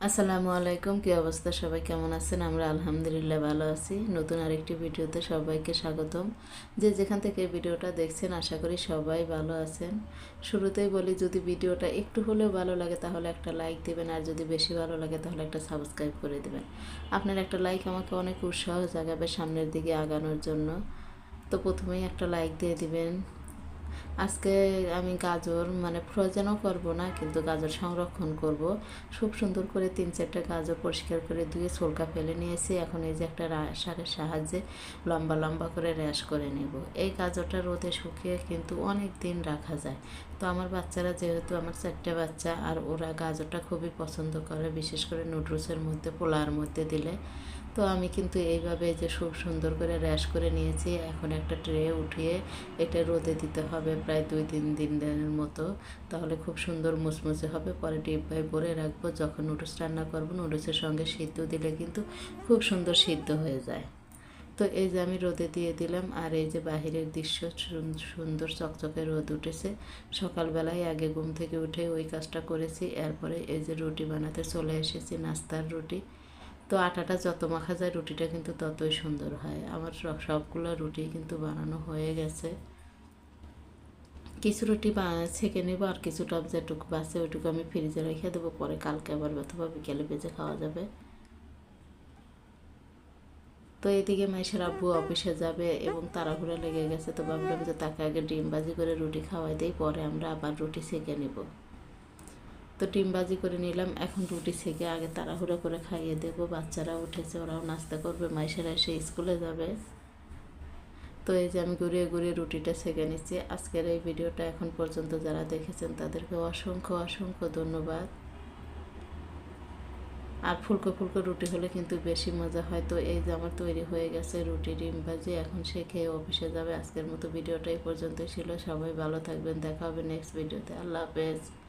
আসসালামু আলাইকুম, কি অবস্থা? সবাই কেমন আছেন? আমরা আলহামদুলিল্লাহ ভালো আছি। নতুন আরেকটি ভিডিওতে সবাইকে স্বাগতম। যে যেখান থেকে ভিডিওটা দেখছেন আশা করি সবাই ভালো আছেন। শুরুতেই বলি, যদি ভিডিওটা একটু হলেও ভালো লাগে তাহলে একটা লাইক দিবেন, আর যদি বেশি ভালো লাগে তাহলে একটা সাবস্ক্রাইব করে দিবেন। আপনার একটা লাইক আমাকে অনেক উৎসাহ জাগাবে সামনের দিকে আগানোর জন্য। তো প্রথমেই একটা লাইক দিয়ে দিবেন। আজকে আমি গাজর ফ্রোজেনও করব না, কিন্তু গাজর সংরক্ষণ করব। খুব সুন্দর করে 3-4টা গাজর পরিষ্কার করে ধুয়ে ছোলকা ফেলে নিয়েছি। এখন এই যে একটা রাশারের সাহায্যে লম্বা লম্বা করে র্যাশ করে নেব। এই গাজরটা রোদে শুকিয়ে কিন্তু অনেক দিন রাখা যায়। তো আমার বাচ্চারা, যেহেতু আমার 4টে বাচ্চা, আর ওরা গাজরটা খুবই পছন্দ করে, বিশেষ করে নুডলসের মধ্যে, পোলাওর মধ্যে দিলে। তো আমি কিন্তু এইভাবে যে খুব সুন্দর করে র্যাশ করে নিয়েছি। এখন একটা ট্রে উঠিয়ে এটা রোদে দিতে হবে প্রায় 2-3 দিনের মতো। তাহলে খুব সুন্দর মুচমুচে হবে। পরে ডিব্বায় ভরে রাখবো। যখন নুডলস রান্না করবো, নুডলসের সঙ্গে সিদ্ধ দিলে কিন্তু খুব সুন্দর সিদ্ধ হয়ে যায়। তো এই যে আমি রোদে দিয়ে দিলাম। আর এই যে বাহিরের দৃশ্য, সুন্দর চকচকে রোদ উঠেছে। সকালবেলায় আগে ঘুম থেকে উঠে ওই কাজটা করেছি। এরপরে এই যে রুটি বানাতে চলে এসেছি, নাস্তার রুটি। তো আটাটা যত মাখা যায় রুটিটা কিন্তু ততই সুন্দর হয়। আমার সবগুলো রুটি কিন্তু বানানো হয়ে গেছে। কিছু রুটি ছেঁকে নেব, আর কিছুটা যেটুকু বাসে ওইটুকু আমি ফ্রিজে রেখে দেবো। পরে কালকে আবার অথবা বিকেলে ভেজে খাওয়া যাবে। তো এদিকে মাইশের আব্বু অফিসে যাবে এবং তাড়াহুড়া লেগে গেছে। তো ভাবলাম যে তাকে আগে ডিম ভাজি করে রুটি খাওয়াই দিই, পরে আমরা আবার রুটি সেঁকে নেব। তো ডিম ভাজি করে নিলাম। এখন রুটি সেঁকে আগে তাড়াহুড়ো করে খাইয়ে দেবো। বাচ্চারা উঠেছে, ওরাও নাস্তা করবে, মাইশেরা এসে স্কুলে যাবে। তো এই যে আমি ঘুরিয়ে ঘুরিয়ে রুটিটা সেঁকে নিচ্ছি। আজকের এই ভিডিওটা এখন পর্যন্ত যারা দেখেছেন তাদেরকে অসংখ্য অসংখ্য ধন্যবাদ। আর ফুলকো ফুলকো রুটি হলে কিন্তু বেশি মজা হয়। তো এই যে আমার তৈরি হয়ে গেছে রুটি ডিম ভাজি। এখন সে খেয়ে অফিসে যাবে। আজকের মতো ভিডিওটা এই পর্যন্তই ছিল। সবাই ভালো থাকবেন, দেখা হবে নেক্সট ভিডিওতে। আল্লাহ হাফেজ।